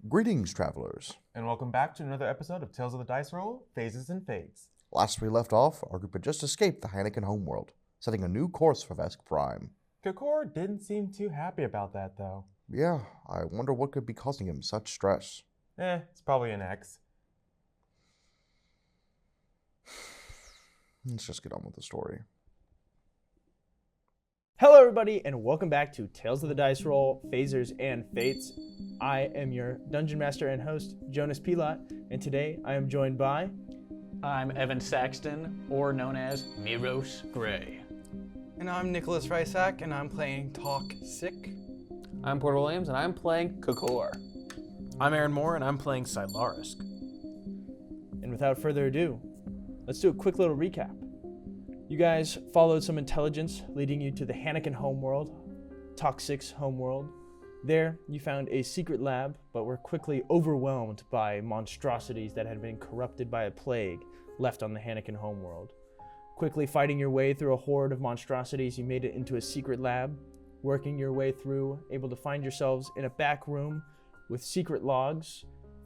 Greetings, travelers. And welcome back to another episode of Tales of the Dice Roll, Phases and Fates. Last we left off, our group had just escaped the Hannikin homeworld, setting a new course for Vesk Prime. Ticknor didn't seem too happy about that, though. Yeah, I wonder what could be causing him such stress. It's probably an ex. Let's just get on with the story. Hello everybody and welcome back to Tales of the Dice Roll, Phasers and Fates. I am your Dungeon Master and host, Jonas Pelot, and today I am joined by... I'm Evan Saxton, or known as Miros Gray. And I'm Nicholas Reysack, and I'm playing Tok'Ssik. I'm Porter Williams, and I'm playing Ticknor. I'm Aaron Moore, and I'm playing Sylarisk. And without further ado, let's do a quick little recap. You guys followed some intelligence leading you to the Hannikin homeworld, Tok'Ssik's homeworld. There, you found a secret lab, but were quickly overwhelmed by monstrosities that had been corrupted by a plague left on the Hannikin homeworld. Quickly fighting your way through a horde of monstrosities, you made it into a secret lab, working your way through, able to find yourselves in a back room with secret logs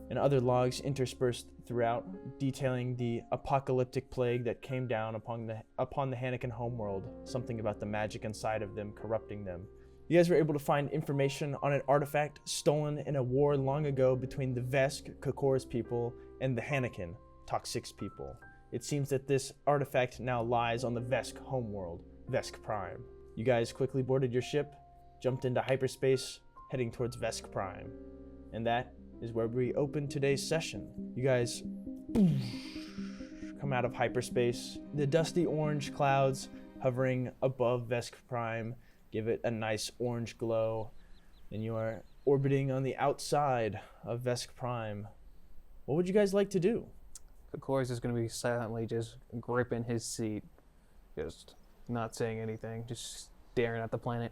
and other logs interspersed throughout, detailing the apocalyptic plague that came down upon the Hannikin homeworld, something about the magic inside of them corrupting them. You guys were able to find information on an artifact stolen in a war long ago between the Vesk, Ticknor's people, and the Hannikin, Tok'Ssik's people. It seems that this artifact now lies on the Vesk homeworld, Vesk Prime. You guys quickly boarded your ship, jumped into hyperspace, heading towards Vesk Prime. And that is where we open today's session. You guys come out of hyperspace. The dusty orange clouds hovering above Vesk Prime give it a nice orange glow, and you are orbiting on the outside of Vesk Prime. What would you guys like to do? Ticknor is just going to be silently just gripping his seat, just not saying anything, just staring at the planet.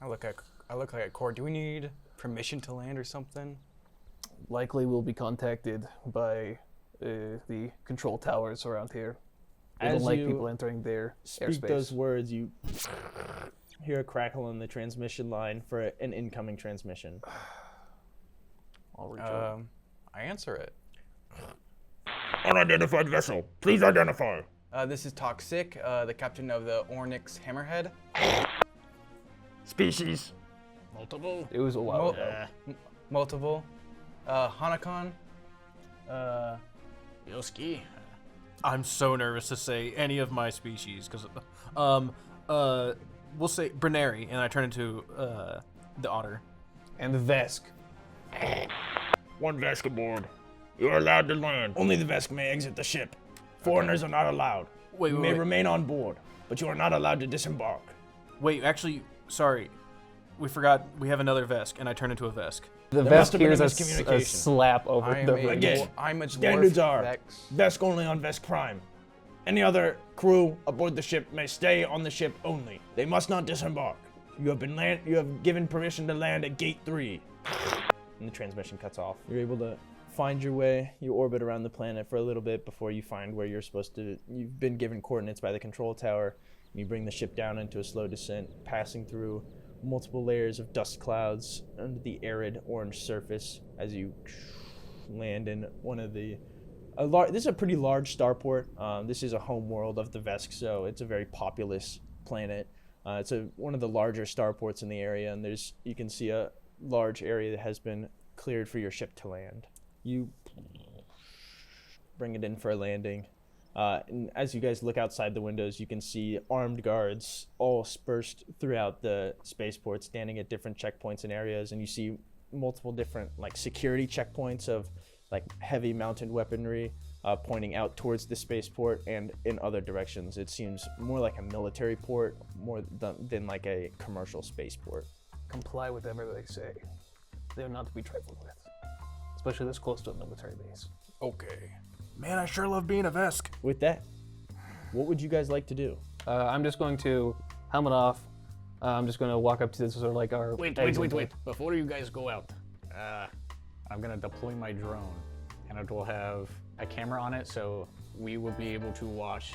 I look like a core. Do we need permission to land or something? Likely will be contacted by the control towers around here. They As don't like you people entering their Speak airspace. those words, you hear a crackle in the transmission line for an incoming transmission. I'll rejoin. I answer it. Unidentified vessel, please identify. This is Tok'Ssik, the captain of the Ornyx Hammerhead. Species. Multiple? It was a while Mul- ago. Multiple. Hanakon. Yoski? I'm so nervous to say any of my species, because, we'll say Brenneri, and I turn into, the otter. And the Vesk. One Vesk aboard. You are allowed to land. Only the Vesk may exit the ship. Foreigners are not allowed. Wait, You may remain on board, but you are not allowed to disembark. Wait, actually, sorry. We forgot we have another Vesk, and I turn into a Vesk. The There must Vesk have been a hears a miscommunication. slap over I'm the a, Again, I'm a dwarf. Standards are Vex. Vesk only on Vesk Prime. Any other crew aboard the ship may stay on the ship only. They must not disembark. You have given permission to land at Gate 3. And the transmission cuts off. You're able to find your way. You orbit around the planet for a little bit before you find where you're supposed to. You've been given coordinates by the control tower. And you bring the ship down into a slow descent, passing through multiple layers of dust clouds under the arid orange surface as you land in one of the this is a pretty large starport. This is a home world of the Vesk, so it's a very populous planet. It's one of the larger starports in the area, and you can see a large area that has been cleared for your ship to land. You bring it in for a landing. And as you guys look outside the windows, you can see armed guards all dispersed throughout the spaceport, standing at different checkpoints and areas, and you see multiple different security checkpoints of heavy mounted weaponry pointing out towards the spaceport and in other directions. It seems more like a military port more than like a commercial spaceport. Comply with whatever they say. They are not to be trifled with, especially this close to a military base. Okay. Man, I sure love being a Vesk. With that, what would you guys like to do? I'm just going to helmet off. I'm just going to walk up to this sort of like our Wait. Before you guys go out, I'm gonna deploy my drone, and it will have a camera on it, so we will be able to watch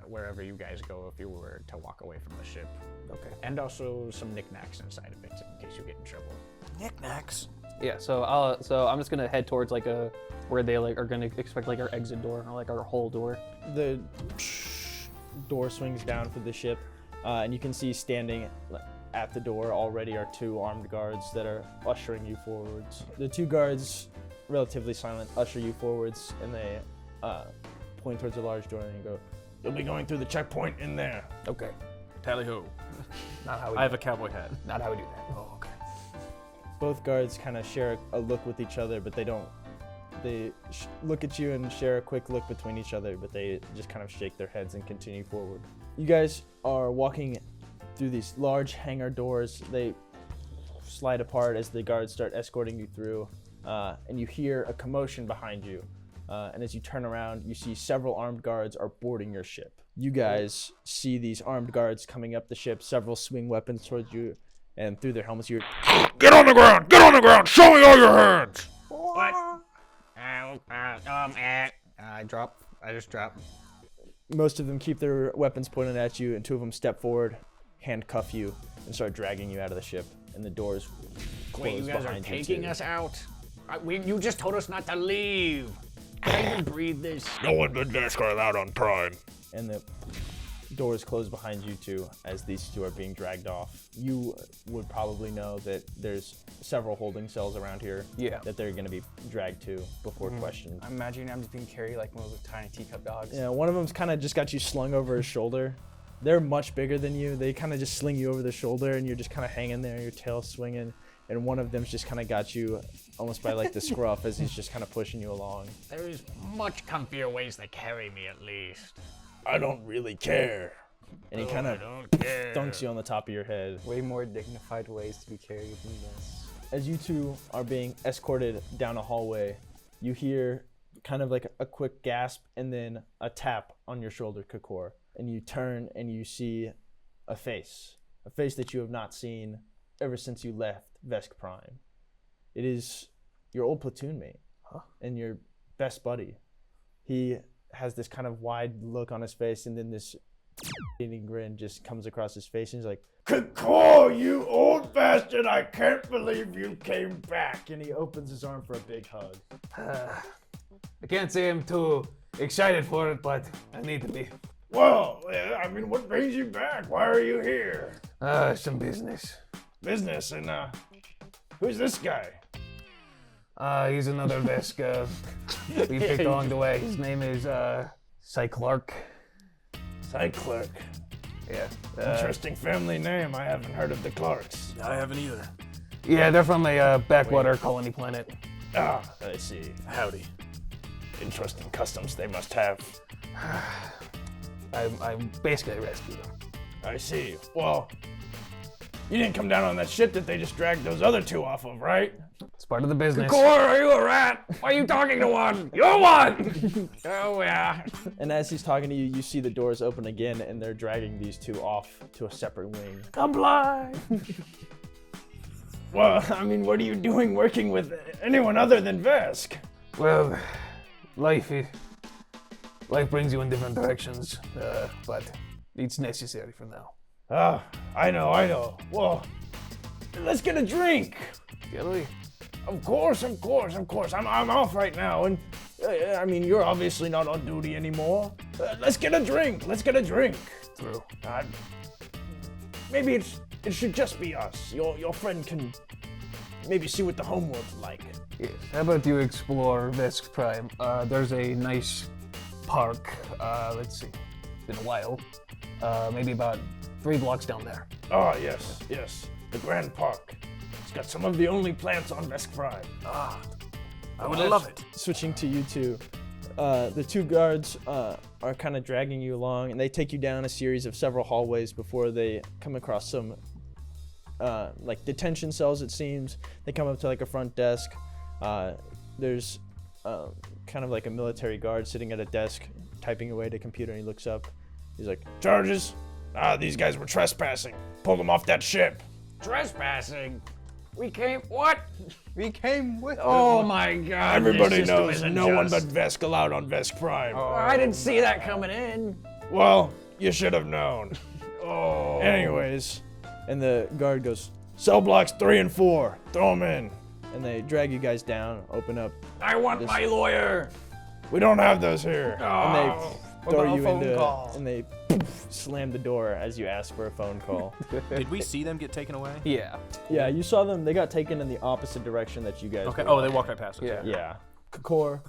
wherever you guys go if you were to walk away from the ship. Okay. And also some knickknacks inside of it in case you get in trouble. Knickknacks. Yeah. So I'm just gonna head towards like where they like are gonna expect like our exit door or like our whole door. The door swings down for the ship, and you can see standing at the door already are 2 armed guards that are ushering you forwards. The 2 guards, relatively silent, usher you forwards, and they point towards a large door and go, "You'll be going through the checkpoint in there." Okay. Tally ho. Not how we. I have a cowboy hat. Not how we do that. Oh, okay. Both guards kind of share a look with each other, but they don't. They look at you and share a quick look between each other, but they just kind of shake their heads and continue forward. You guys are walking through these large hangar doors. They slide apart as the guards start escorting you through, and you hear a commotion behind you. And as you turn around, you see several armed guards are boarding your ship. You guys see these armed guards coming up the ship, several swing weapons towards you, and through their helmets you hear, Get on the ground! Get on the ground! Show me all your hands! What? I just drop. most of them keep their weapons pointed at you, and 2 of them step forward, handcuff you, and start dragging you out of the ship. And the doors close Wait, you guys are behind you taking too. us out? You just told us not to leave. Can I even breathe this? No one but Vesk are allowed on Prime. And the doors close behind you too as these 2 are being dragged off. You would probably know that there's several holding cells around here that they're going to be dragged to before questioned. I'm imagining I'm just being carried like one of those tiny teacup dogs. Yeah, one of them's kind of just got you slung over his shoulder. They're much bigger than you. They kind of just sling you over the shoulder, and you're just kind of hanging there, your tail swinging. And one of them's just kind of got you almost by like the scruff as he's just kind of pushing you along. There's much comfier ways to carry me at least. I don't really care. And he kind I of don't care. dunks you on the top of your head. Way more dignified ways to be carried than this. As you 2 are being escorted down a hallway, you hear kind of like a quick gasp and then a tap on your shoulder, Kakor. And you turn and you see a face that you have not seen ever since you left Vesk Prime. It is your old platoon mate and your best buddy. He has this kind of wide look on his face, and then this grin just comes across his face, and he's like, "Kakor, you old bastard, I can't believe you came back." And he opens his arm for a big hug. I can't say I'm too excited for it, but I need to be. Well, I mean, what brings you back? Why are you here? Some business. Business, and who's this guy? He's another Vesk we picked along the way. His name is Cyclark. Cyclerk. Yeah. Interesting family name. I haven't heard of the Clarks. I haven't either. Yeah, they're from a backwater colony planet. Ah, I see. Howdy. Interesting customs they must have. I basically rescued them. I see. Well, you didn't come down on that ship that they just dragged those other 2 off of, right? It's part of the business. Are you a rat? Why are you talking to one? You're one! Oh, yeah. And as he's talking to you, you see the doors open again, and they're dragging these 2 off to a separate wing. Comply! Well, I mean, what are you doing working with anyone other than Vesk? Well, life brings you in different directions, but it's necessary for now. I know. Well, let's get a drink. Can we? Of course. I'm off right now, and I mean, you're obviously not on duty anymore. Let's get a drink. True. Maybe it should just be us. Your friend can maybe see what the homeworld's like. Yes. How about you explore Vesk Prime? There's a nice park. Let's see. It's been a while. Maybe about 3 blocks down there. Oh, yes. The Grand Park. It's got some of the only plants on Vesk Prime. I would love it. Switching to you 2, the 2 guards are kind of dragging you along, and they take you down a series of several hallways before they come across some like detention cells, it seems. They come up to like a front desk. There's kind of like a military guard sitting at a desk typing away at a computer, and he looks up. He's like, "Charges? These guys were trespassing. Pulled them off that ship." Trespassing? We came with Oh my god. Everybody this system knows isn't no one but just- Vesk allowed on Vesk Prime. I didn't see that coming in. Well, you should have known. Oh. Anyways, and the guard goes, cell blocks 3 and 4, throw them in. And they drag you guys down, open up. I want my lawyer. We don't have those here. And they What throw about a you phone into, call? and they slam the door as you ask for a phone call. Did we see them get taken away? Yeah. Yeah, you saw them. They got taken in the opposite direction that you guys Okay. were. Oh, they walked right past us. Yeah. Yeah. Kakor,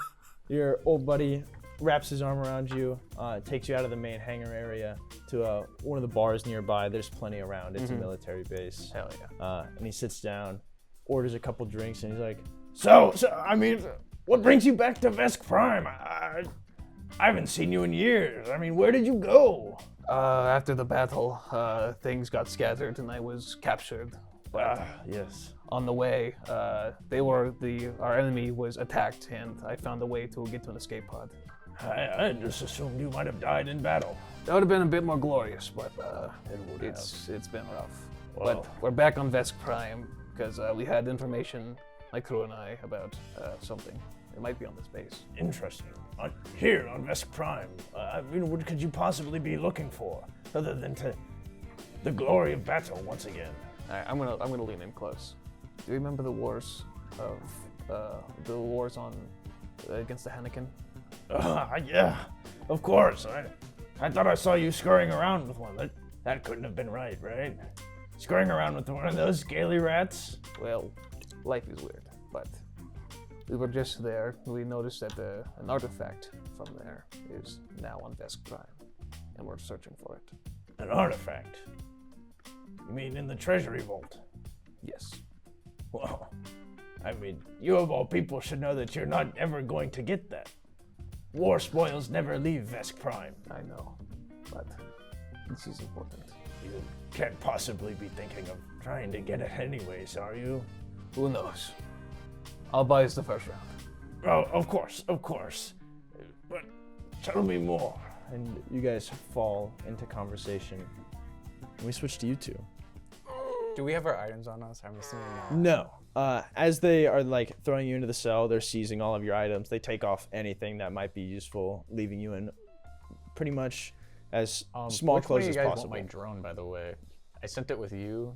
your old buddy, wraps his arm around you, takes you out of the main hangar area to one of the bars nearby. There's plenty around. It's a military base. Hell yeah. And he sits down, orders a couple drinks, and he's like, So, I mean, what brings you back to Vesk Prime? I haven't seen you in years. I mean, where did you go? After the battle, things got scattered and I was captured. But Yes. on the way, our enemy was attacked and I found a way to get to an escape pod. I just assumed you might have died in battle. That would have been a bit more glorious, but it's been rough. But we're back on Vesk Prime because we had information, my crew and I, about something. It might be on this base. Interesting. Here on Vesk Prime, I mean, what could you possibly be looking for, other than to the glory of battle once again? I'm gonna lean in close. Do you remember the wars on against the Hanneken? Yeah, of course. I thought I saw you scurrying around with one. That couldn't have been right? Scurrying around with one of those scaly rats? Well, life is weird, but we were just there. We noticed that an artifact from there is now on Vesk Prime, and we're searching for it. An artifact? You mean in the treasury vault? Yes. Well, I mean, you of all people should know that you're not ever going to get that. War spoils never leave Vesk Prime. I know, but this is important. You can't possibly be thinking of trying to get it anyways, are you? Who knows? I'll buy us the first round. Oh, of course. But tell me more. And you guys fall into conversation. And we switch to you two. Do we have our items on us? I'm assuming not. No. As they are like throwing you into the cell, they're seizing all of your items. They take off anything that might be useful, leaving you in pretty much as small Which one clothes of as you guys possible. want my drone, by the way? I sent it with you.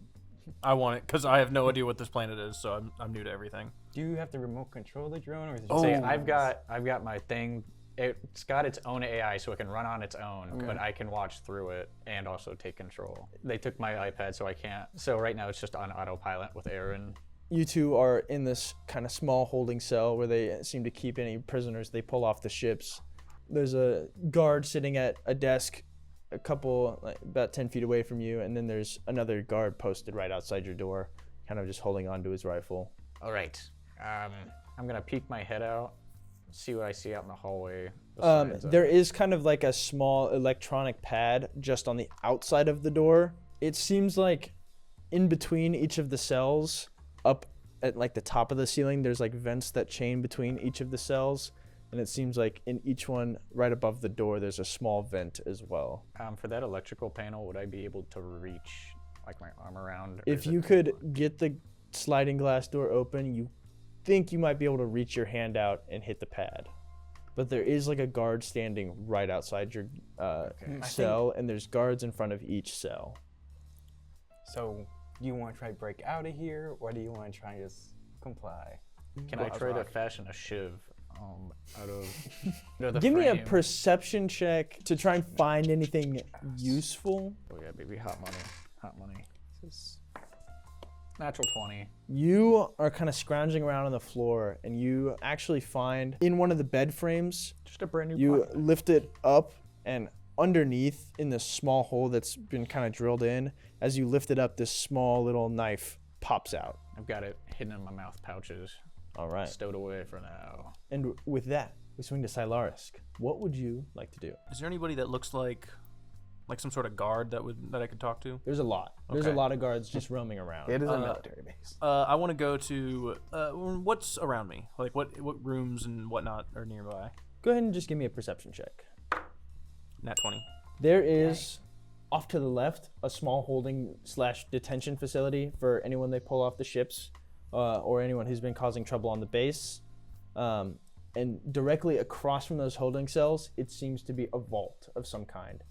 I want it because I have no idea what this planet is, so I'm new to everything. Do you have to remote control the drone, or is it Oh. say I've got my thing? It's got its own AI, so it can run on its own, but I can watch through it and also take control. They took my iPad, so I can't. So right now it's just on autopilot with Aaron. You two are in this kind of small holding cell where they seem to keep any prisoners they pull off the ships. There's a guard sitting at a desk a couple, about 10 feet away from you, and then there's another guard posted right outside your door, kind of just holding onto his rifle. All right. I'm gonna peek my head out, see what I see out in the hallway. There is kind of like a small electronic pad just on the outside of the door. It seems like in between each of the cells, up at like the top of the ceiling, there's like vents that chain between each of the cells. And it seems like in each one right above the door, there's a small vent as well. For that electrical panel, would I be able to reach like my arm around? or If is it- you could get the sliding glass door open, you think you might be able to reach your hand out and hit the pad. But there is like a guard standing right outside your cell, and there's guards in front of each cell. So, do you want to try to break out of here, or do you want to try and just comply? Can I Well, try to rock. fashion a shiv out of the Give me a frame? perception check to try and find anything useful. Oh yeah, baby, hot money, hot money. This is natural 20. You are kind of scrounging around on the floor, and you actually find in one of the bed frames, Just a brand new. you pocket. lift it up, and underneath in this small hole that's been kind of drilled in, as you lift it up, this small little knife pops out. I've got it hidden in my mouth pouches, All right. stowed away for now. And with that, we swing to Sylarisk. What would you like to do? Is there anybody that looks like some sort of guard that I could talk to? There's a lot. There's a Okay. lot of guards just roaming around. It is a military base. I want to go to what's around me, like what rooms and whatnot are nearby. Go ahead and just give me a perception check. Nat 20. There is, off to the left, a small holding / detention facility for anyone they pull off the ships or anyone who's been causing trouble on the base. And directly across from those holding cells, it seems to be a vault of some kind.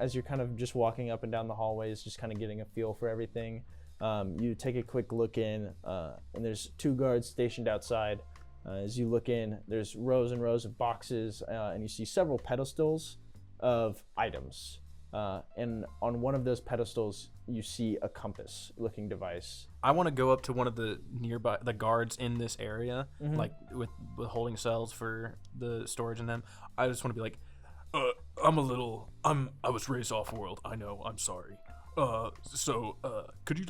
As you're kind of just walking up and down the hallways, just kind of getting a feel for everything, you take a quick look in, and there's 2 guards stationed outside. As you look in, there's rows and rows of boxes, and you see several pedestals of items. And on one of those pedestals, you see a compass-looking device. I want to go up to one of the guards in this area, like with holding cells for the storage in them. I just want to be like, I was raised off-world. I know. I'm sorry. So could you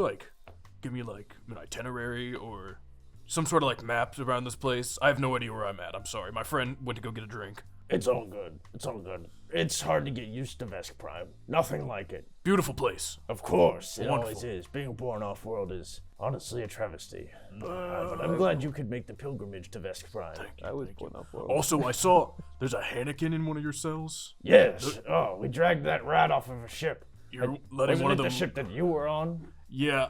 give me an itinerary or some sort of maps around this place? I have no idea where I'm at. I'm sorry. My friend went to go get a drink. It's all good. It's all good. It's hard to get used to Vesk Prime. Nothing like it. Beautiful place. Of course, it Wonderful. always is. Being born off-world is honestly a travesty. But I'm glad you could make the pilgrimage to Vesk Prime. I was born off-world. Also, I saw there's a Hanekin in one of your cells. Yes. Oh, we dragged that rat off of a ship. You're letting Wasn't one it of them. the ship that you were on? Yeah.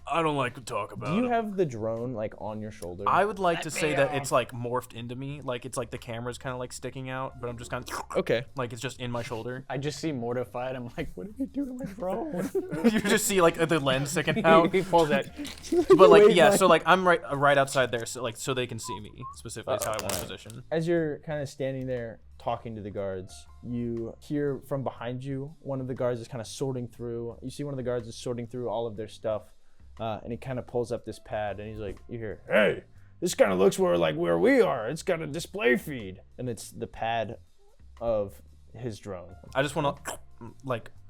I don't like to talk about. Do you it. have the drone on your shoulder? I would like to say that it's morphed into me, it's the camera's kind of sticking out, but I'm just kind of Okay. it's just in my shoulder. I just see mortified. I'm like, what did you do to my drone? You just see the lens sticking out. He pulls that. But so I'm right outside there, so they can see me specifically. Is how I want to position. As you're kind of standing there talking to the guards, you hear from behind you, one of the guards is kind of sorting through. You see one of the guards is sorting through all of their stuff, and he kind of pulls up this pad, and he's like, you hear, Hey, this kind of looks where we are. It's got a display feed. and it's the pad of his drone. I just want to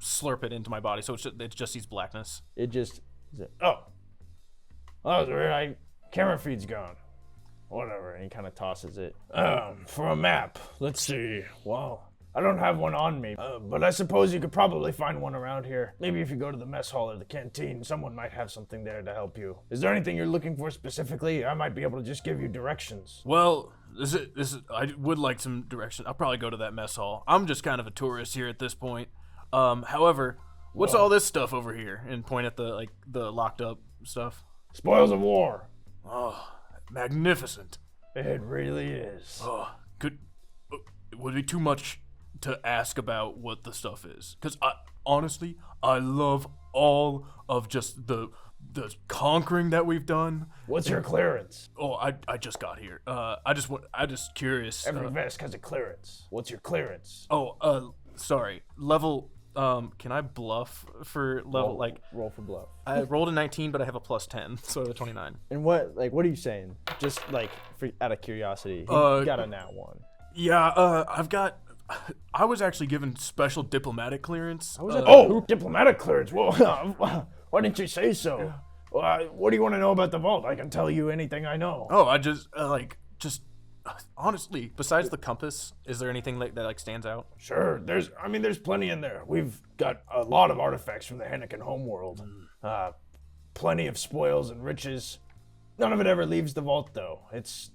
slurp it into my body, so it just sees blackness. It just, Oh, the camera feed's gone. whatever, and he kind of tosses it. For a map, let's see. Well, I don't have one on me, but I suppose you could probably find one around here. Maybe if you go to the mess hall or the canteen, someone might have something there to help you. Is there anything you're looking for specifically? I might be able to just give you directions. Well, I would like some direction. I'll probably go to that mess hall. I'm just kind of a tourist here at this point. However, what's all this stuff over here? And point at the locked up stuff. Spoils of war. Oh, magnificent. It really is. Oh, it would be too much to ask about what the stuff is, because honestly, I love all of just the conquering that we've done. What's your clearance? Oh, I just got here. I just curious. Every Vesk has a clearance. What's your clearance? Sorry. Level. Can I bluff for level Roll for bluff. I rolled a 19, but I have a plus 10, so a 29. And what are you saying? Just out of curiosity, he got a nat 1. Yeah. I was actually given special diplomatic clearance. Diplomatic clearance. Well, why didn't you say so? What do you want to know about the vault? I can tell you anything I know. Oh, I just honestly, besides the compass, is there anything that stands out? Sure, there's plenty in there. We've got a lot of artifacts from the Hanekin homeworld. Plenty of spoils and riches. None of it ever leaves the vault, though. It's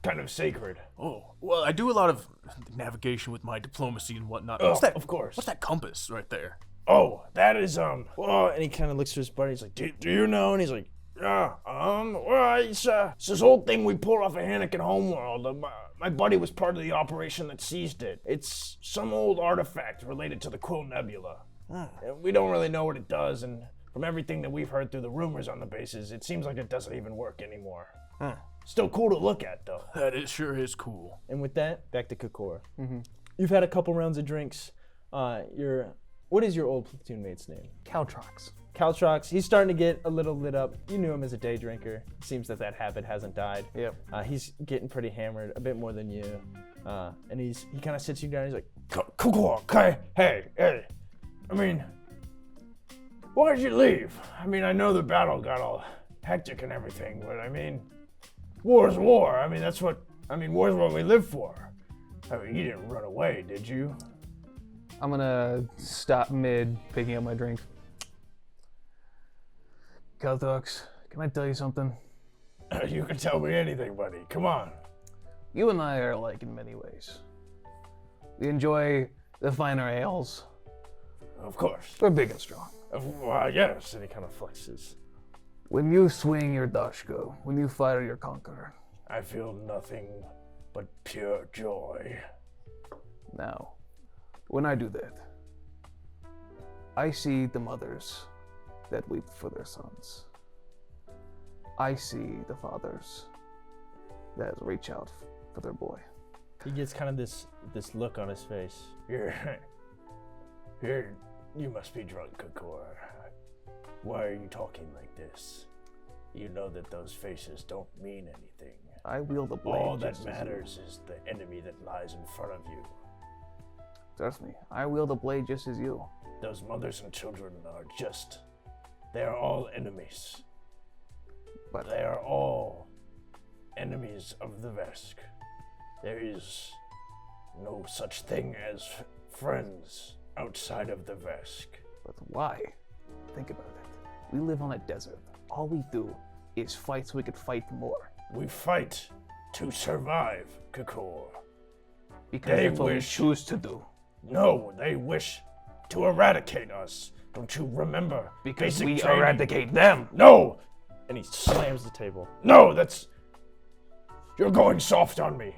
kind of sacred. Oh, well, I do a lot of navigation with my diplomacy and whatnot. Oh, What's that? of course. What's that compass right there? Oh, that is, and he kind of looks to his buddy. He's like, do you know? And he's like, well, it's this old thing we pulled off of Hanekin homeworld. My buddy was part of the operation that seized it. It's some old artifact related to the Quill Nebula. And we don't really know what it does, and from everything that we've heard through the rumors on the bases, it seems like it doesn't even work anymore. Still cool to look at, though. That sure is cool. And with that, back to Kokora. You've had a couple rounds of drinks. What is your old platoon mate's name? Caltrox. He's starting to get a little lit up. You knew him as a day drinker. Seems that habit hasn't died. Yep. He's getting pretty hammered, a bit more than you. And he kind of sits you down. He's like, Okay, hey. I mean, why'd you leave? I mean, I know the battle got all hectic and everything, but I mean, war's war. I mean, war's what we live for. I mean, you didn't run away, did you? I'm gonna stop mid picking up my drink. Caltrox, can I tell you something? You can tell me anything, buddy. Come on. You and I are alike in many ways. We enjoy the finer ales. Of course. We're big and strong. Yes. And he kind of flexes. When you swing your dashko, when you fire your conqueror, I feel nothing but pure joy. now, when I do that, I see the mothers that weep for their sons. I see the fathers that reach out for their boy. He gets kind of this look on his face. You must be drunk, Ticknor. Why are you talking like this? You know that those faces don't mean anything. I wield the blade. All that matters is the enemy that lies in front of you. Trust me, I wield the blade just as you. Those mothers and children are they're all enemies. But they are all enemies of the Vesk. There is no such thing as friends outside of the Vesk. But why? Think about it. We live on a desert. All we do is fight so we could fight more. We fight to survive, Ticknor. Because that's what we choose to do. No, they wish to eradicate us. Don't you remember? Because basic we training? eradicate them. No! And he slams the table. No, you're going soft on me.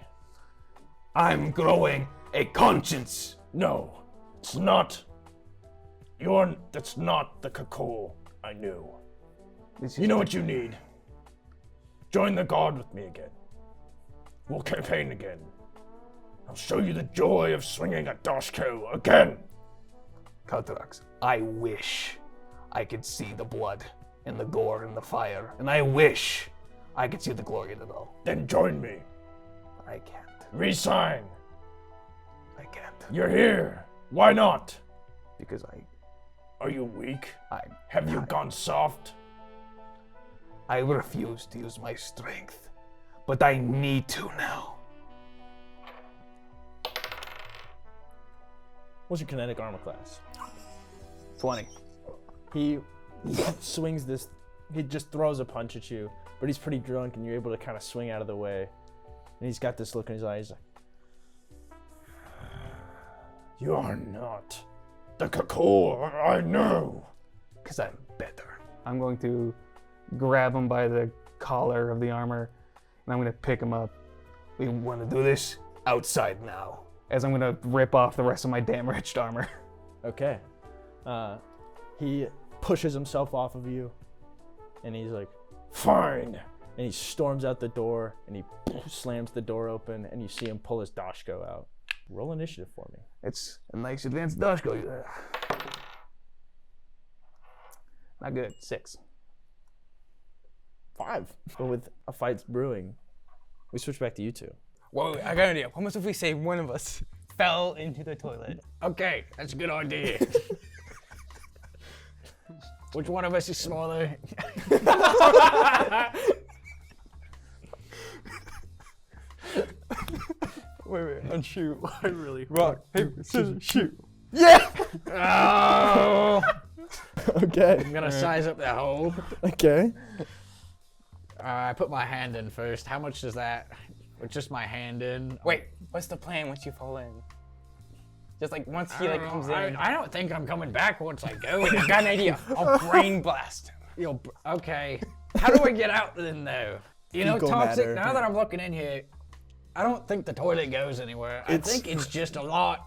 I'm growing a conscience. No, it's not. That's not the Ticknor I knew. You know what you need? Join the Guard with me again. We'll campaign again. I'll show you the joy of swinging a Dashko again. Kaltrax, I wish I could see the blood and the gore and the fire, and I wish I could see the glory of it all. Then join me. I can't. Resign. I can't. You're here. Why not? Because Are you weak? I'm Have you gone soft? I refuse to use my strength, but I need to now. What's your kinetic armor class? 20. He swings this. He just throws a punch at you, but he's pretty drunk, and you're able to kind of swing out of the way. And he's got this look in his eyes. Like, You are not the Ticknor I know. Because I'm better. I'm going to grab him by the collar of the armor, and I'm going to pick him up. We want to do this outside now, as I'm going to rip off the rest of my damaged armor. okay. He pushes himself off of you, and he's like, Fine. and he storms out the door, and he slams the door open, and you see him pull his Dashko out. Roll initiative for me. It's a nice advanced Dashko. Not good. 6. 5. But with a fight's brewing, we switch back to you two. Whoa, I got an idea. What if we say one of us fell into the toilet? Okay, that's a good idea. Which one of us is smaller? Wait, and shoot. I really. Rock, paper, scissors, shoot. Yeah! Oh! Okay. I'm gonna size up that hole. Okay. I put my hand in first. How much does that? With just my hand in. Wait, what's the plan once you fall in? Just like once he like comes in. I don't think I'm coming back once I go. Wait, I got an idea. I'll brain blast him. Okay. How do I get out then, though? You know, Fecal Tok'Ssik, matter. now that I'm looking in here, I don't think the toilet goes anywhere. I think it's just a lot.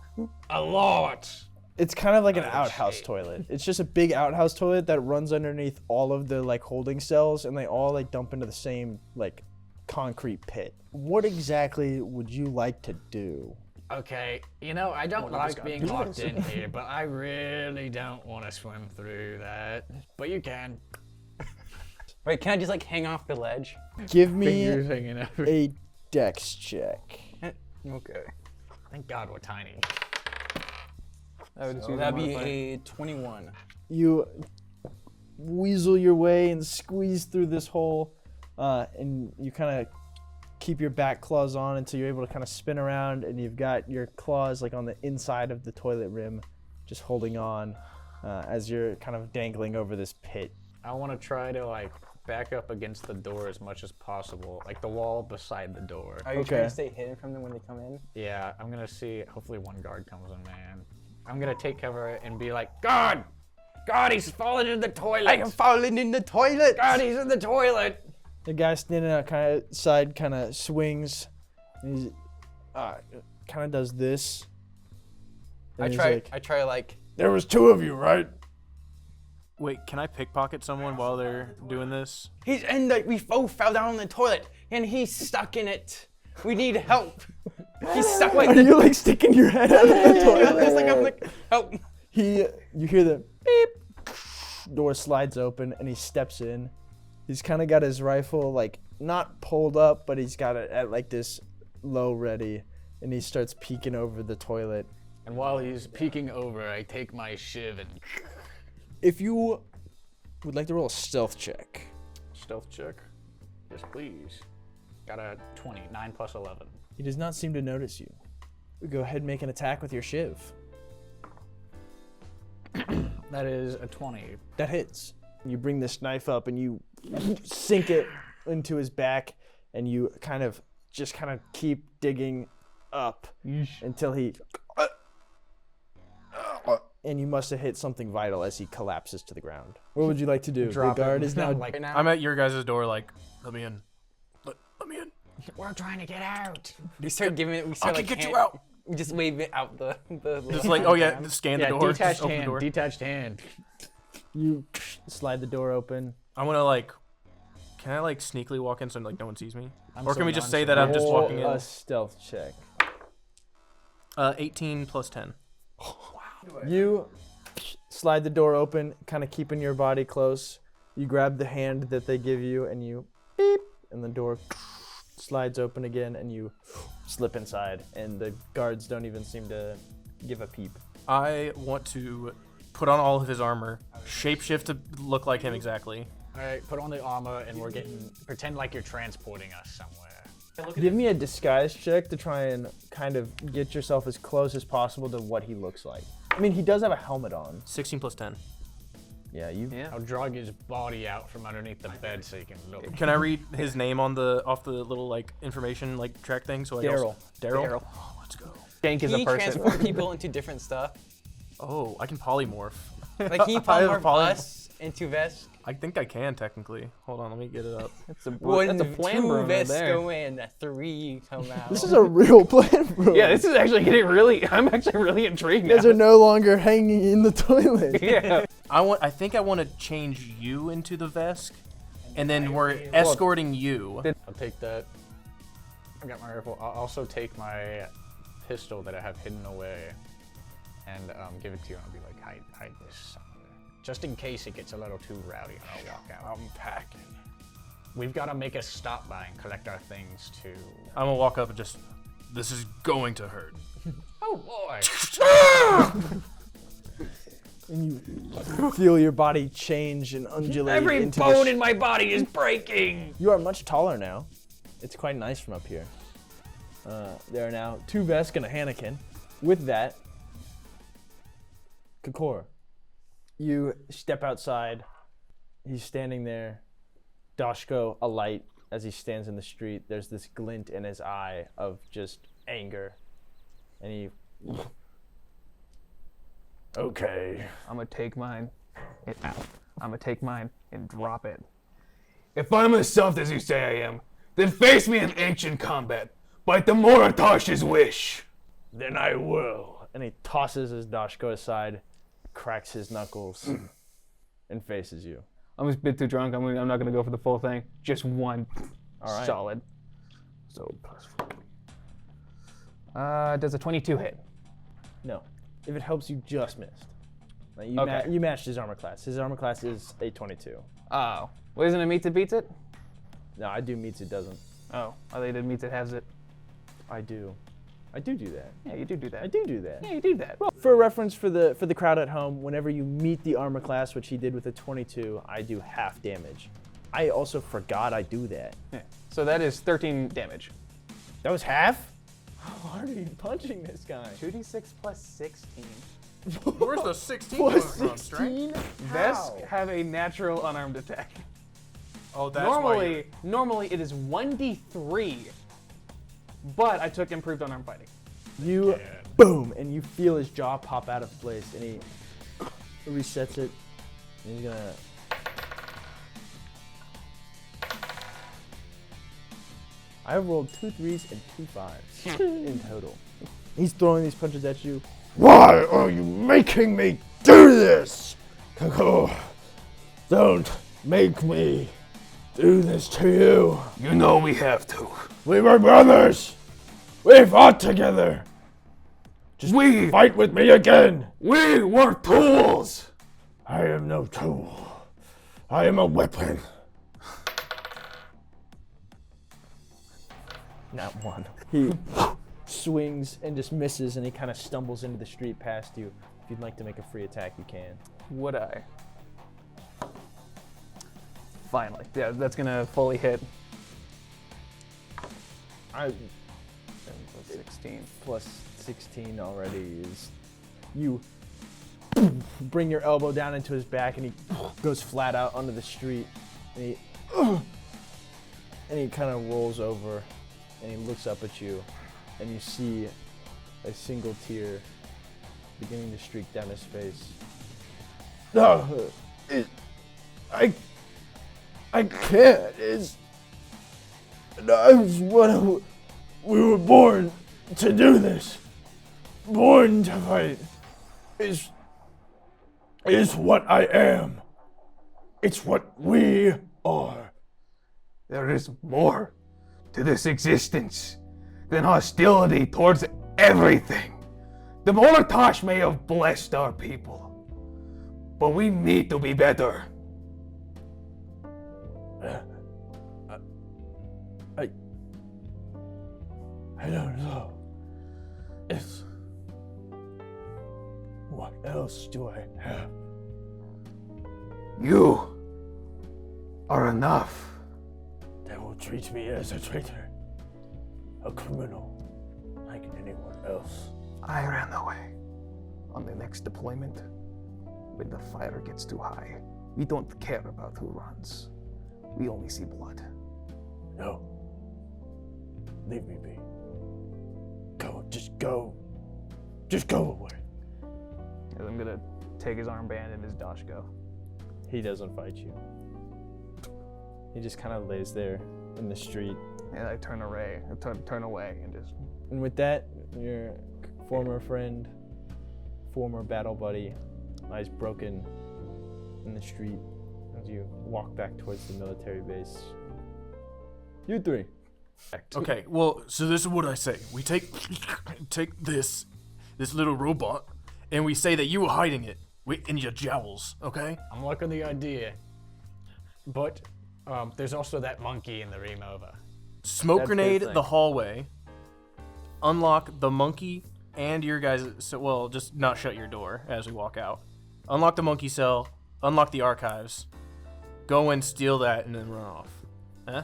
It's kind of like an outhouse toilet. It's just a big outhouse toilet that runs underneath all of the like holding cells, and they all like dump into the same like concrete pit. What exactly would you like to do? Okay, you know, I don't like being locked in here, but I really don't want to swim through that. But you can. Wait, can I just like hang off the ledge? Give me Fingers hanging over. a dex check. Okay. Thank God we're tiny. So that'd be a 21. You weasel your way and squeeze through this hole, and you kind of keep your back claws on until you're able to kind of spin around, and you've got your claws like on the inside of the toilet rim, just holding on as you're kind of dangling over this pit. I want to try to like back up against the door as much as possible, like the wall beside the door. Are you trying to stay hidden from them when they come in? Yeah, I'm gonna see. Hopefully, one guard comes in, man. I'm gonna take cover and be like, God, he's falling in the toilet. I am falling in the toilet. God, he's in the toilet. The guy standing outside kind of swings, and he's kind of does this. I And he's try like, to like There was 2 of you, right? Wait, can I pickpocket someone while they're doing this? He's in the. We both fell down in the toilet, and he's stuck in it. We need help. He's stuck. Are you like sticking your head out of the toilet? I'm like, help. You hear the beep. Door slides open and he steps in. He's kind of got his rifle like not pulled up, but he's got it at like this low ready, and he starts peeking over the toilet. And while he's peeking over, I take my shiv and... If you would like to roll a stealth check. Stealth check? Yes, please. Got a 20, 9 plus 11. He does not seem to notice you. Go ahead and make an attack with your shiv. That is a 20. That hits. You bring this knife up and you sink it into his back, and you kind of keep digging up until he... And you must have hit something vital as he collapses to the ground. What would you like to do? The guard is now... I'm at your guys' door like, let me in. Let me in. We're trying to get out. We start giving it. We I start can like get you out. We just wave it out the. Just like, oh yeah, scan the door. Detached just open hand, the door. detached hand. You slide the door open. I want to like, can I like sneakily walk in so like no one sees me? Or so can we just say that I'm just walking Roll in? a stealth check. 18 plus 10. You slide the door open, kind of keeping your body close. You grab the hand that they give you, and you beep, and the door slides open again, and you slip inside, and the guards don't even seem to give a peep. I want to put on all of his armor, shapeshift to look like him exactly. All right, put on the armor, and we're getting... Pretend like you're transporting us somewhere. Give me a disguise check to try and kind of get yourself as close as possible to what he looks like. I mean, he does have a helmet on. 16 plus 10. Yeah, you... I'll drag his body out from underneath the bed so you can look. Can I read his name on the off the little like information like track thing? So Daryl. Daryl. Oh, let's go. Can you transport people into different stuff? Oh, I can polymorph. Like, can you polymorph us into Vesk? I think I can technically. Hold on, let me get it up. That's a plan, 2 bro, Vesk there. go in, 3 come out. This is a real plan, bro. Yeah, this is actually getting really. I'm actually really intrigued You guys now. are no longer hanging in the toilet. Yeah. I think I want to change you into the Vesk, and then we're escorting you. I'll take that. I got my rifle. I'll also take my pistol that I have hidden away and give it to you, and I'll be like, hide this somewhere. Just in case it gets a little too rowdy, and I'll walk out. I'm packing. We've got to make a stop by and collect our things too. I'm gonna walk up and just, this is going to hurt. Oh boy! And you feel your body change and undulate. Every into bone in my body is breaking. You are much taller now. It's quite nice from up here. There are now 2 Vesk and a Hanakin. With that, Kakor, you step outside. He's standing there. Dashko alight as he stands in the street. There's this glint in his eye of just anger. And he... Okay. I'm gonna take mine. I'm gonna take mine and drop it. If I'm as soft as you say I am, then face me in ancient combat. By the Moratash's wish. Then I will. And he tosses his Dashko aside, cracks his knuckles, and faces you. I'm just a bit too drunk. I'm not gonna go for the full thing. Just one. All right. Solid. So plus 4. Does a 22 hit? No. If it helps, you just missed. Like Okay. You matched his armor class. His armor class is a 22. Oh. Well, isn't it meets it beats it? No, I do meets it doesn't. Oh. I think it meets it has it. I do. I do that. Yeah, you do that. I do that. Yeah, you do that. Well, for reference for the crowd at home, whenever you meet the armor class, which he did with a 22, I do half damage. I also forgot I do that. Yeah. So that is 13 damage. That was half? How hard are you punching this guy? 2d6 plus 16. Where's the 16 Plus from, strength? 16? Vesk have a natural unarmed attack. Oh, that's why Normally it is 1d3, but I took improved unarmed fighting. You, boom, and you feel his jaw pop out of place, and he resets it, and he's gonna... I rolled 2 3s and 2 5s in total. He's throwing these punches at you, Why are you making me do this? Don't make me do this to you. You know we have to. We were brothers. We fought together. Just fight with me again. We were tools. I am no tool. I am a weapon. Not one. He swings and just misses, and he kind of stumbles into the street past you. If you'd like to make a free attack, you can. Would I? Finally. Yeah, that's gonna fully hit. 16. Plus 16 already is... You bring your elbow down into his back, and he goes flat out onto the street. And he kind of rolls over, and he looks up at you, and you see a single tear beginning to streak down his face. No, I can't. We were born to do this. Born to fight. Is what I am. It's what we are. There is more to this existence than hostility towards everything. The Molotosh may have blessed our people, but we need to be better. I don't know. What else do I have? You are enough. They will treat me as a traitor, a criminal, like anyone else. I ran away. On the next deployment, when the fire gets too high, we don't care about who runs. We only see blood. No. Leave me be. Go, just go. Just go away. I'm gonna take his armband and his dashko. He doesn't fight you. He just kind of lays there in the street. And I turn away and just... And with that, your former friend, former battle buddy, lies broken in the street as you walk back towards the military base. You three. Okay, well, so this is what I say. We take this little robot, and we say that you were hiding it in your jowls, okay? I'm liking the idea. But there's also that monkey in the room over. Smoke That's grenade their thing. the hallway, unlock the monkey and your guys' just not shut your door as we walk out. Unlock the monkey cell, unlock the archives, go and steal that and then run off. Huh?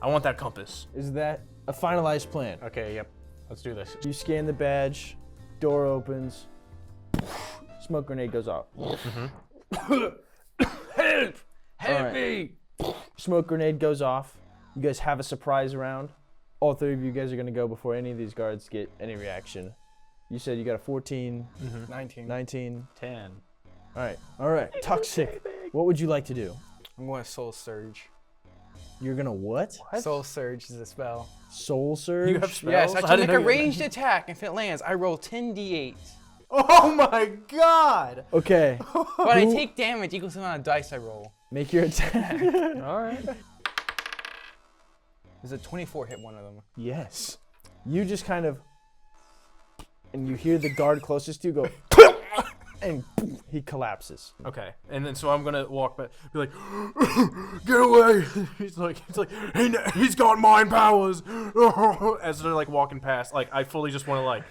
I want that compass. Is that a finalized plan? Okay, yep. Let's do this. You scan the badge, door opens, smoke grenade goes off. Help! Alright. Me! Smoke grenade goes off. You guys have a surprise round. All three of you guys are gonna go before any of these guards get any reaction. You said you got a 14, 19. 10. Alright. Tok'Ssik, what would you like to do? I'm going to Soul Surge. You're gonna what? Soul Surge is a spell. Soul Surge? You have spells? Yes, I I can didn't make know a you- ranged attack if it lands. I roll 10d8. Oh my god! Okay. But I take damage equals the amount of dice I roll. Make your attack. Alright. Does a 24 hit one of them? Yes. You just kind of, and you hear the guard closest to you go, and he collapses. Okay, and then so I'm gonna walk back, be like, "Get away!" He's like, he's got mind powers. As they're like walking past, like I fully just want to like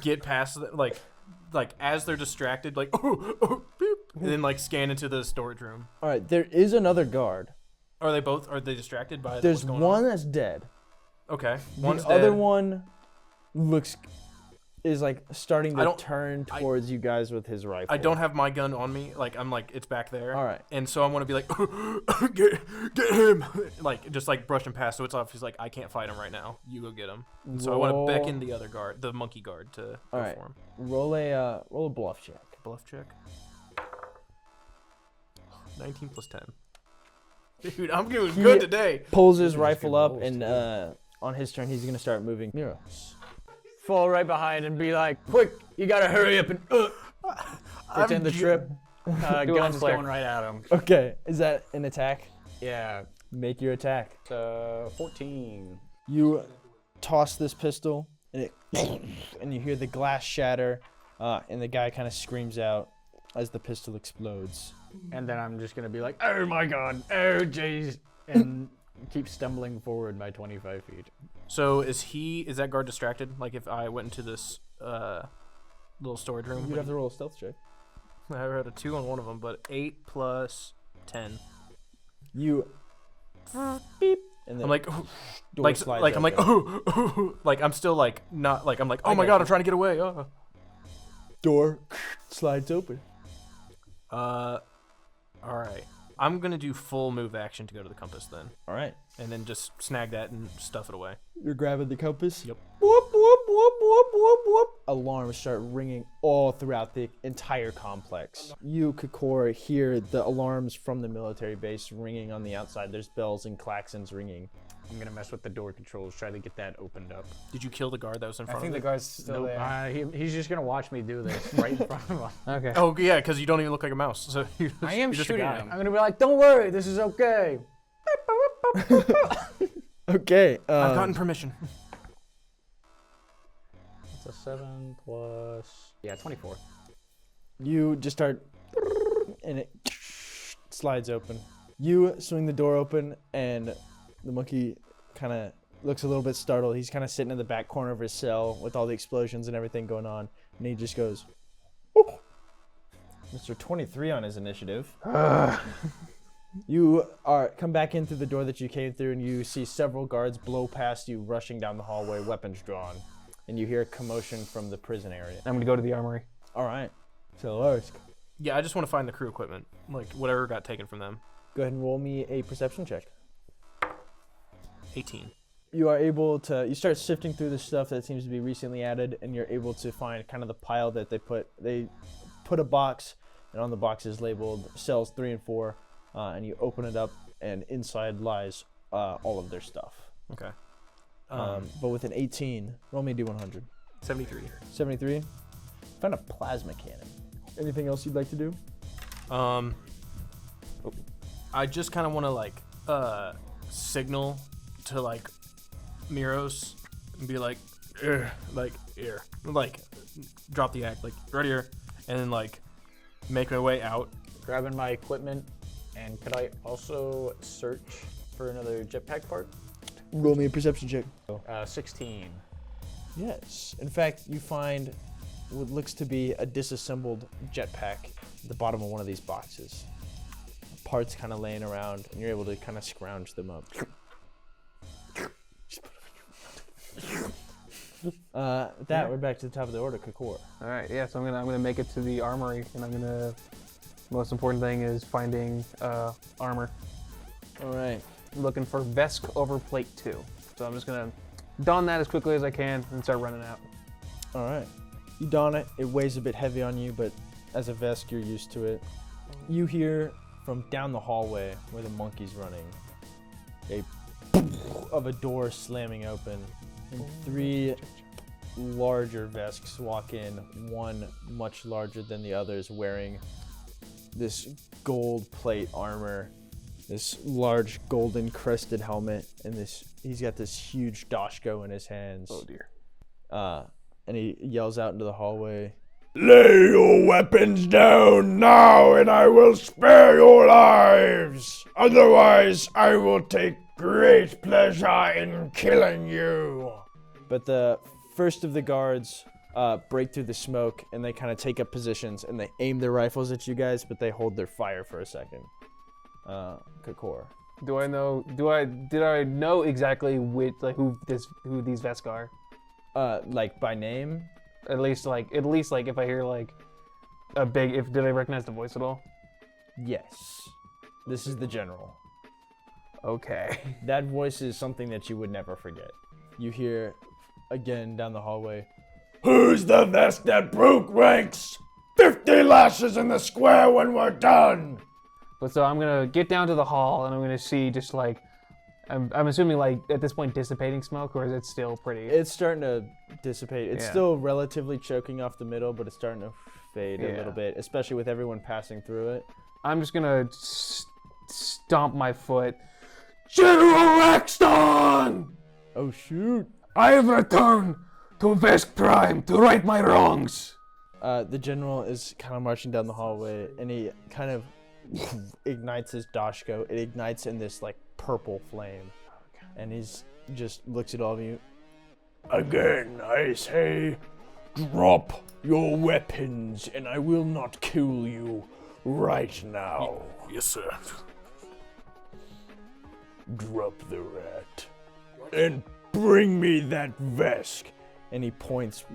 get past them, like as they're distracted, like beep, and then like scan into the storage room. All right, there is another guard. Are they distracted by There's what's going one on? that's dead. Okay, one's The other dead. one is like starting I to don't- turn towards you guys with his rifle. I don't have my gun on me. Like I'm like it's back there. All right. And so I want to be like, get him, like just like brush him past. So it's off. He's like, I can't fight him right now. You go get him. And so I want to beckon the other guard, the monkey guard, to go right. for him. Roll a bluff check. Bluff check. 19 plus 10. Dude, I'm doing good today. Pulls his rifle up, and on his turn, he's gonna start moving. Miros. fall right behind and be like, quick, you gotta hurry up and pretend the trip. Guns going right at him. Okay, is that an attack? Yeah. Make your attack. 14. You toss this pistol, and and you hear the glass shatter, and the guy kind of screams out as the pistol explodes. And then I'm just gonna be like, oh my god, oh jeez, and keep stumbling forward by 25 feet. So is that guard distracted? Like if I went into this little storage room? You'd have to roll a stealth check. I had a 2 on one of them, but 8 plus 10. You beep, and I'm like, door slides I'm like, open. like I'm still like not like I'm like, oh my god, I'm trying to get away. Door slides open. All right. I'm gonna do full move action to go to the compass then. All right. And then just snag that and stuff it away. You're grabbing the compass? Yep. Whoop, whoop, whoop, whoop, whoop, whoop. Alarms start ringing all throughout the entire complex. You, Ticknor, hear the alarms from the military base ringing on the outside. There's bells and klaxons ringing. I'm gonna mess with the door controls, try to get that opened up. Did you kill the guard that was in front I think of the it? guard's still there. He's just gonna watch me do this right in front of him. Okay. Oh yeah, because you don't even look like a mouse. So I am you're just shooting a guy. him. I'm gonna be like, don't worry, this is okay. Okay. I've gotten permission. It's a 7 plus 24. You just start, and it slides open. You swing the door open, and the monkey kind of looks a little bit startled. He's kind of sitting in the back corner of his cell with all the explosions and everything going on, and he just goes, "Oh." Mr. 23 on his initiative. You come back in through the door that you came through, and you see several guards blow past you, rushing down the hallway, weapons drawn. And you hear a commotion from the prison area. I'm gonna go to the armory. All right. Sylarisk. Yeah, I just want to find the crew equipment, like whatever got taken from them. Go ahead and roll me a perception check. 18. You are able to, you start sifting through the stuff that seems to be recently added, and you're able to find kind of the pile that they put a box, and on the box is labeled cells 3 and 4, and you open it up, and inside lies all of their stuff. Okay. But with an 18, roll me a D100. 73. 73. Found a plasma cannon. Anything else you'd like to do? I just kind of want to like signal to like Miros and be like here, like drop the act, like right here, and then like make my way out. Grabbing my equipment, and could I also search for another jetpack part? Roll me a perception check. 16. Yes. In fact, you find what looks to be a disassembled jetpack at the bottom of one of these boxes. Parts kind of laying around, and you're able to kind of scrounge them up. With that, we're back to the top of the order, Ticknor. All right, yeah. So I'm gonna make it to the armory, and I'm gonna. Most important thing is finding armor. All right. I'm looking for Vesk overplate 2. So I'm just gonna don that as quickly as I can and start running out. All right. You don it. It weighs a bit heavy on you, but as a Vesk, you're used to it. You hear from down the hallway where the monkey's running of a door slamming open, and 3 larger Vesks walk in, one much larger than the others, wearing this gold plate armor, this large golden crested helmet, and he's got this huge dashko in his hands. Oh dear. And he yells out into the hallway, "Lay your weapons down now, and I will spare your lives. Otherwise, I will take great pleasure in killing you." But the first of the guards break through the smoke, and they kind of take up positions, and they aim their rifles at you guys, but they hold their fire for a second. Ticknor. Did I know exactly who these Vesk are? Like by name? At least if I hear like did I recognize the voice at all? Yes. This is the general. Okay. That voice is something that you would never forget. You hear again down the hallway, "Who's the Vesk that broke ranks? 50 lashes in the square when we're done." But so I'm gonna get down to the hall, and I'm gonna see just like I'm assuming like at this point dissipating smoke, or is it still pretty? It's starting to dissipate. It's Yeah. still relatively choking off the middle, but it's starting to fade a little bit, especially with everyone passing through it. I'm just gonna stomp my foot. General Saxton! Oh shoot! I have returned to Vesk Prime to right my wrongs. The general is kind of marching down the hallway, and he kind of ignites his dashko. It ignites in this like purple flame, and he's just looks at all of you. Again, I say, drop your weapons, and I will not kill you right now. Yes, sir. Drop the rat, and bring me that Vesk. And he points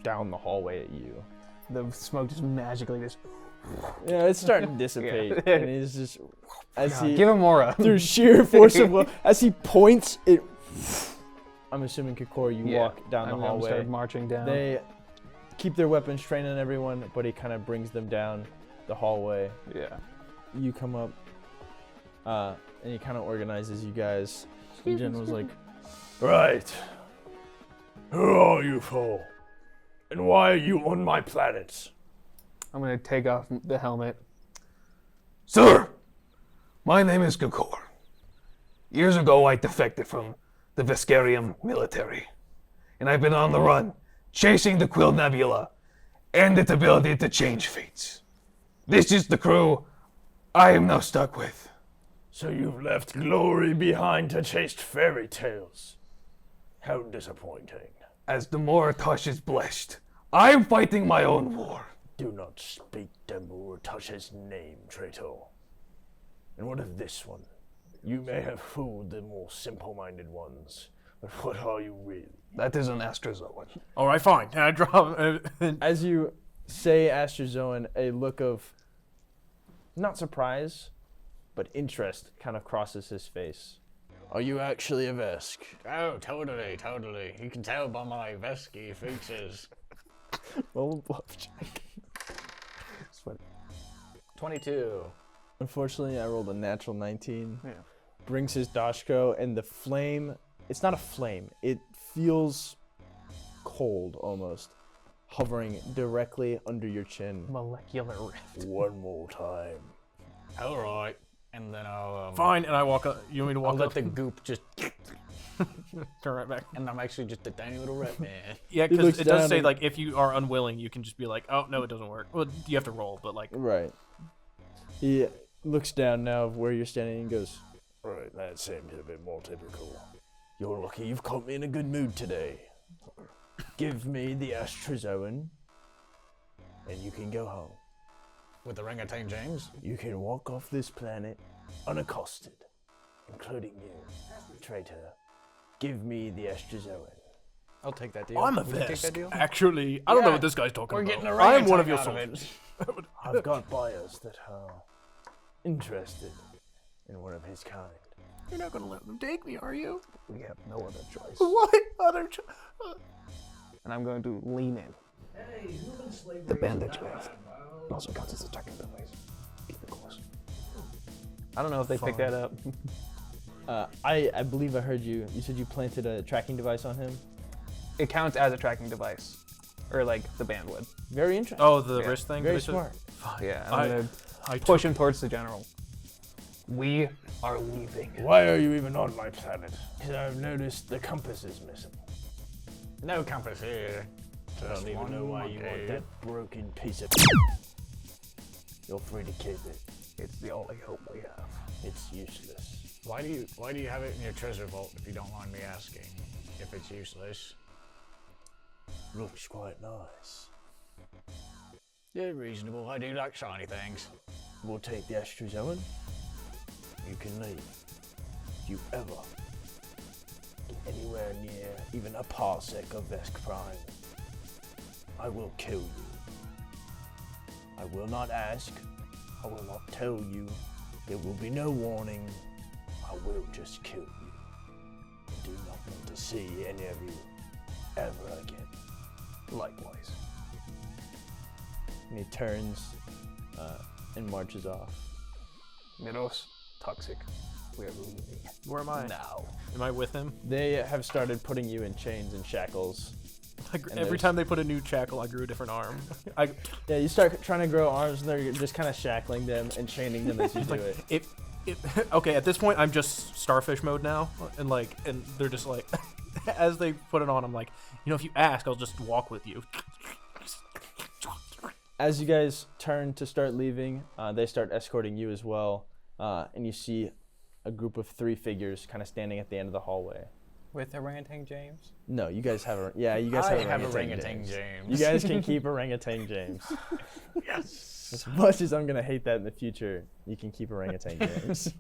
down the hallway at you. The smoke just magically just. Yeah, it's starting to dissipate, and he's just as he Give him more. through sheer force of will, as he points it. I'm assuming Kikor, you walk down the I'm hallway. start marching down. They keep their weapons trained on everyone, but he kind of brings them down the hallway. Yeah. You come up, and he kind of organizes you guys. The general's like, Right. Who are you for? And why are you on my planet? I'm gonna take off the helmet. Sir, my name is Kikor. Years ago, I defected from the Veskarium military, and I've been on the run, chasing the Quill Nebula and its ability to change fates. This is the crew I am now stuck with. So you've left glory behind to chase fairy tales. How disappointing. As the Moratosh is blessed, I am fighting my own war. Do not speak Demuratosh's name, traitor. And what of this one? You may have fooled the more simple-minded ones, but what are you really? That is an Astrozoan. All right, fine. And I drop. as you say Astrozoan, a look of not surprise, but interest kind of crosses his face. Are you actually a Vesk? Oh, totally. You can tell by my Vesky features. Roll a bluff check. 22. Unfortunately, I rolled a natural 19. Yeah. Brings his dashko, and the flame, it's not a flame. It feels cold almost, hovering directly under your chin. Molecular rift. One more time. All right. And then I'll Fine, and I walk up. You want me to I'll walk let up? the goop just, Turn right back. and I'm actually just a tiny little rat man. Yeah, He because looks it does down say and- like if you are unwilling, you can just be like, oh no, it doesn't work. Well, you have to roll, but like, Right. He looks down now of where you're standing and goes, Right, that seems a bit more typical. You're lucky you've caught me in a good mood today. Give me the Astrozoan, and you can go home. With the orangutan James. You can walk off this planet unaccosted, including you, traitor. Give me the Astrozoan. I'll take that deal. I'm a Would you take that Vesk. deal? Actually, I don't know Yeah, what this guy's talking We're about. getting a I am one of your orangutan out of soldiers. it. I've got buyers that are interested in one of his kind. You're not gonna let them take me, are you? We have no other choice. What other? And I'm going to lean in. The bandage mask also counts as a tracking device. Keep it close. I don't know if they picked that up. I believe I heard you. You said you planted a tracking device on him? It counts as a tracking device, or like the band would. Very interesting. Oh, the Yeah. wrist thing. Very that I said? smart. Yeah, I- I'm gonna I push him towards the general. We are leaving. Why are you even on my planet? Because I've noticed the compass is missing. No compass here. I don't even know why you want that broken piece of. You're free to keep it. It's the only hope we have. It's useless. Why do you have it in your treasure vault if you don't mind me asking? If it's useless. Looks quite nice. Yeah, reasonable. I do like shiny things. We'll take the Astrozoan. You can leave. If you ever get anywhere near even a parsec of Vesk Prime, I will kill you. I will not ask. I will not tell you. There will be no warning. I will just kill you. I do not want to see any of you ever again. Likewise. And he turns and marches off. Miros, Tok'Ssik. Where are we? Where am I? Now. Am I with him? They have started putting you in chains and shackles. Every time they put a new shackle, I grew a different arm. Yeah, you start trying to grow arms, and they're just kind of shackling them and chaining them as you do it. Okay, at this point, I'm just starfish mode now, and they're just like, as they put it on, I'm like, if you ask, I'll just walk with you. As you guys turn to start leaving, they start escorting you as well, and you see a group of 3 figures kind of standing at the end of the hallway. With orangutan James? No, you guys have you guys have orangutan James. You guys can keep orangutan James. Yes. As much as I'm gonna hate that in the future, you can keep orangutan James.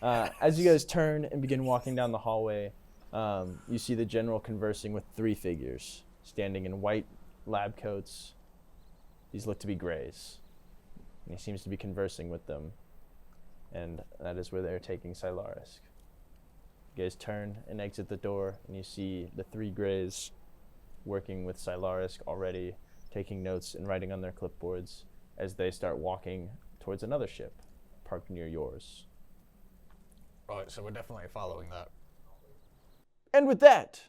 As you guys turn and begin walking down the hallway, you see the general conversing with 3 figures standing in white lab coats. These look to be Greys. And he seems to be conversing with them. And that is where they're taking Sylarisk. You guys turn and exit the door, and you see the 3 Greys working with Sylarisk already, taking notes and writing on their clipboards as they start walking towards another ship parked near yours. Right, so we're definitely following that. And with that,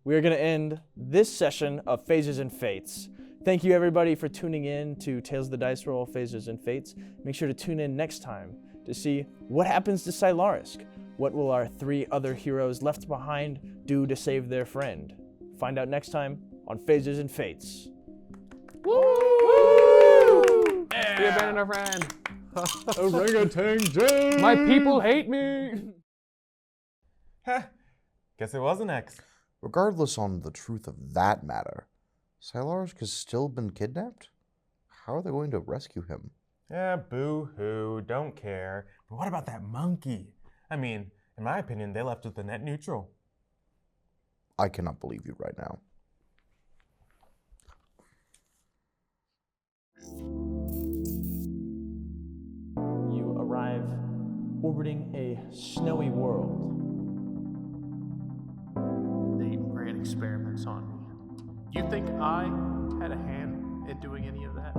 we are going to end this session of Phases and Fates. Thank you, everybody, for tuning in to Tales of the Dice Roll, Phases and Fates. Make sure to tune in next time to see what happens to Sylarisk. What will our 3 other heroes left behind do to save their friend? Find out next time on Phases and Fates. Woo! Yeah. We abandoned our friend. Orangutan James! My people hate me! Guess it was an X. Regardless on the truth of that matter, Sylarisk has still been kidnapped? How are they going to rescue him? Yeah, boo-hoo, don't care. But what about that monkey? I mean, in my opinion, they left with the net neutral. I cannot believe you right now. You arrive orbiting a snowy world. They ran experiments on me. You think I had a hand in doing any of that?